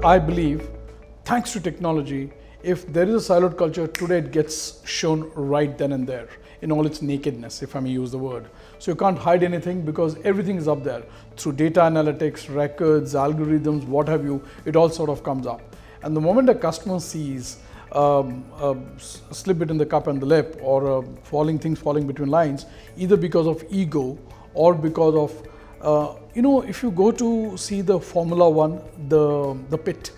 I believe, thanks to technology, if there is a siloed culture, today it gets shown right then and there in all its nakedness, if I may use the word. So you can't hide anything because everything is up there. Through data analytics, records, algorithms, what have you, it all sort of comes up. And the moment a customer sees a slip between the cup and the lip, or things falling between lines, either because of ego or because of, if you go to see the Formula One, the pit,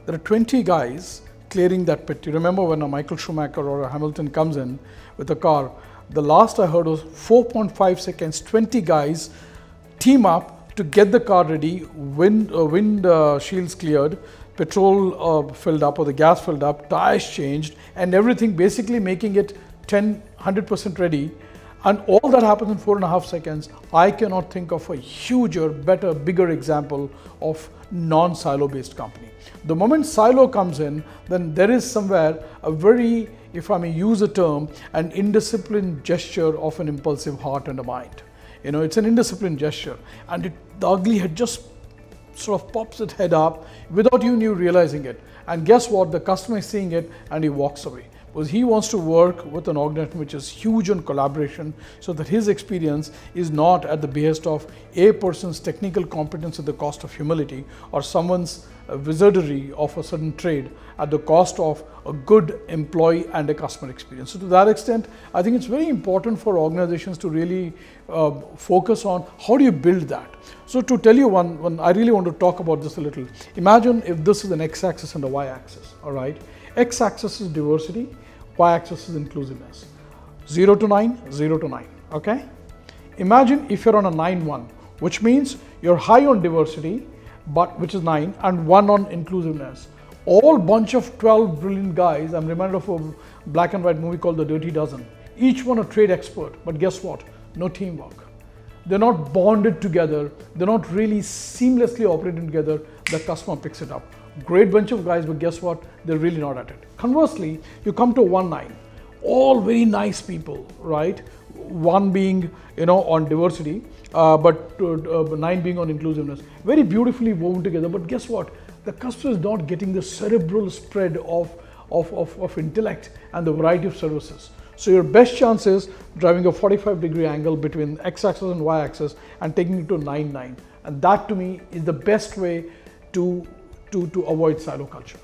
there are 20 guys clearing that pit. You remember when a Michael Schumacher or a Hamilton comes in with a car, the last I heard was 4.5 seconds, 20 guys team up to get the car ready, wind shields cleared, petrol filled up or the gas filled up, tires changed, and everything, basically making it 100% ready. And all that happens in 4.5 seconds. I cannot think of a huger, better, bigger example of non-silo based company. The moment silo comes in, then there is somewhere a very, if I may use a term, an indisciplined gesture of an impulsive heart and a mind. It's an indisciplined gesture, and the ugly head just sort of pops its head up without you realizing it. And guess what? The customer is seeing it and he walks away, because he wants to work with an organization which is huge on collaboration, so that his experience is not at the behest of a person's technical competence at the cost of humility, or someone's wizardry of a certain trade at the cost of a good employee and a customer experience. So to that extent, I think it's very important for organizations to really focus on how do you build that. So to tell you one, I really want to talk about this a little. Imagine if this is an x-axis and a y-axis, all right? X-axis is diversity, y-axis is inclusiveness. 0 to 9, 0 to 9, okay? Imagine if you're on a 9-1, which means you're high on diversity, which is 9, and 1 on inclusiveness. All bunch of 12 brilliant guys. I'm reminded of a black and white movie called The Dirty Dozen. Each one a trade expert, but guess what? No teamwork. They're not bonded together. They're not really seamlessly operating together. The customer picks it up. Great bunch of guys, but guess what? They're really not at it. Conversely, you come to 1-9, all very nice people, right? 1 being, on diversity, but 9 being on inclusiveness. Very beautifully woven together, but guess what? The customer is not getting the cerebral spread of intellect and the variety of services. So your best chance is driving a 45-degree angle between x-axis and y-axis and taking it to 9-9. And that to me is the best way to avoid silo culture.